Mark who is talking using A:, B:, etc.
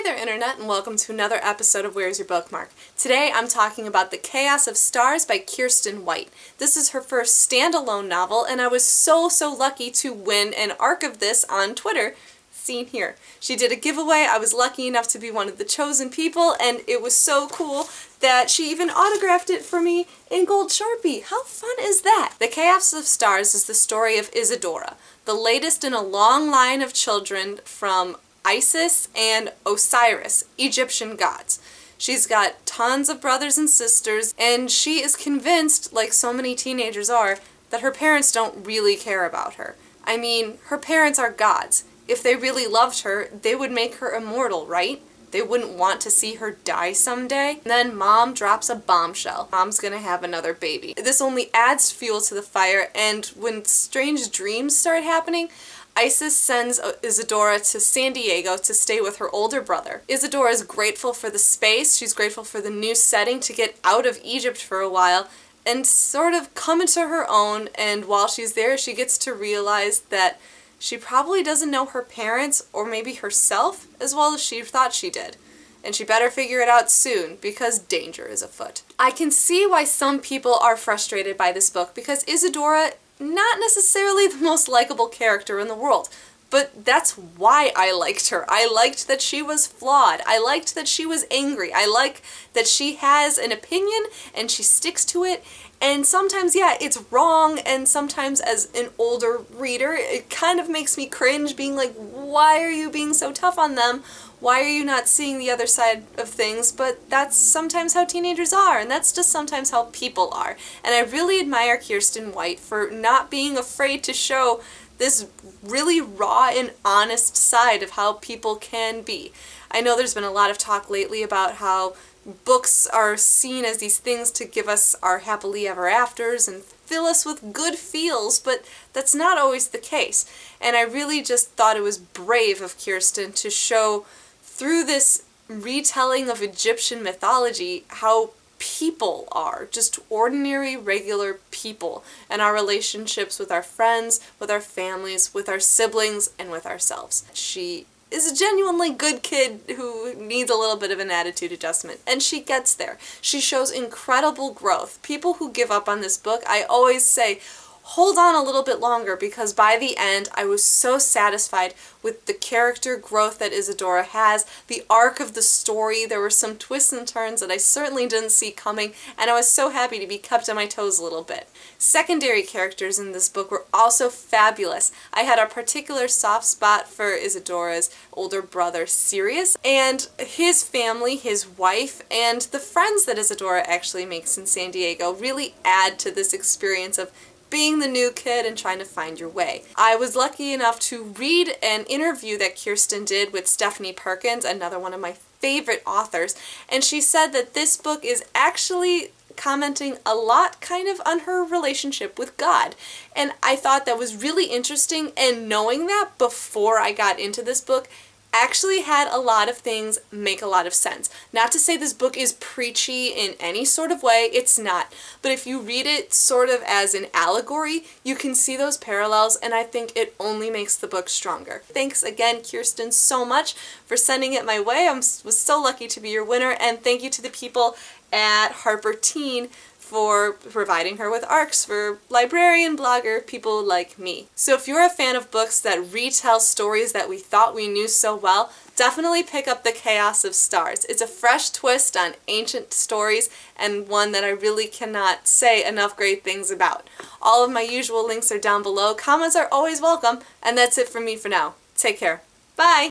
A: there, Internet, and welcome to another episode of Where's Your Bookmark? Today I'm talking about The Chaos of Stars by Kiersten White. This is her first standalone novel, and I was so lucky to win an arc of this on Twitter, seen here. She did a giveaway, I was lucky enough to be one of the chosen people, and it was so cool that she even autographed it for me in gold Sharpie. How fun is that? The Chaos of Stars is the story of Isadora, the latest in a long line of children from Isis and Osiris, Egyptian gods. She's got tons of brothers and sisters, and she is convinced, like so many teenagers are, that her parents don't really care about her. I mean, her parents are gods. If they really loved her, they would make her immortal, right? They wouldn't want to see her die someday. And then Mom drops a bombshell. Mom's gonna have another baby. This only adds fuel to the fire, and when strange dreams start happening, Isis sends Isadora to San Diego to stay with her older brother. Isadora is grateful for the space, she's grateful for the new setting to get out of Egypt for a while and sort of come into her own, and while she's there she gets to realize that she probably doesn't know her parents or maybe herself as well as she thought she did. And she better figure it out soon because danger is afoot. I can see why some people are frustrated by this book because Isadora not necessarily the most likable character in the world, but that's why I liked her. I liked that she was flawed. I liked that she was angry. I like that she has an opinion and she sticks to it. And sometimes, yeah, it's wrong, and sometimes as an older reader, it kind of makes me cringe being like, why are you being so tough on them? Why are you not seeing the other side of things? But that's sometimes how teenagers are, and that's just sometimes how people are. And I really admire Kiersten White for not being afraid to show this really raw and honest side of how people can be. I know there's been a lot of talk lately about how books are seen as these things to give us our happily ever afters and fill us with good feels, but that's not always the case. And I really just thought it was brave of Kiersten to show through this retelling of Egyptian mythology how people are, just ordinary, regular people, and our relationships with our friends, with our families, with our siblings, and with ourselves. She is a genuinely good kid who needs a little bit of an attitude adjustment, and she gets there. She shows incredible growth. People who give up on this book, I always say, hold on a little bit longer, because by the end I was so satisfied with the character growth that Isadora has, the arc of the story. There were some twists and turns that I certainly didn't see coming, and I was so happy to be kept on my toes a little bit. Secondary characters in this book were also fabulous. I had a particular soft spot for Isadora's older brother Sirius, and his family, his wife, and the friends that Isadora actually makes in San Diego really add to this experience of being the new kid and trying to find your way. I was lucky enough to read an interview that Kiersten did with Stephanie Perkins, another one of my favorite authors, and she said that this book is actually commenting a lot kind of on her relationship with God. And I thought that was really interesting, and knowing that before I got into this book actually had a lot of things make a lot of sense. Not to say this book is preachy in any sort of way, it's not. But if you read it sort of as an allegory, you can see those parallels, and I think it only makes the book stronger. Thanks again, Kiersten, so much for sending it my way. I was so lucky to be your winner, and thank you to the people at HarperTeen for providing her with arcs for librarian blogger people like me. So if you're a fan of books that retell stories that we thought we knew so well, definitely pick up The Chaos of Stars. It's a fresh twist on ancient stories, and one that I really cannot say enough great things about. All of my usual links are down below. Comments are always welcome, and that's it from me for now. Take care. Bye!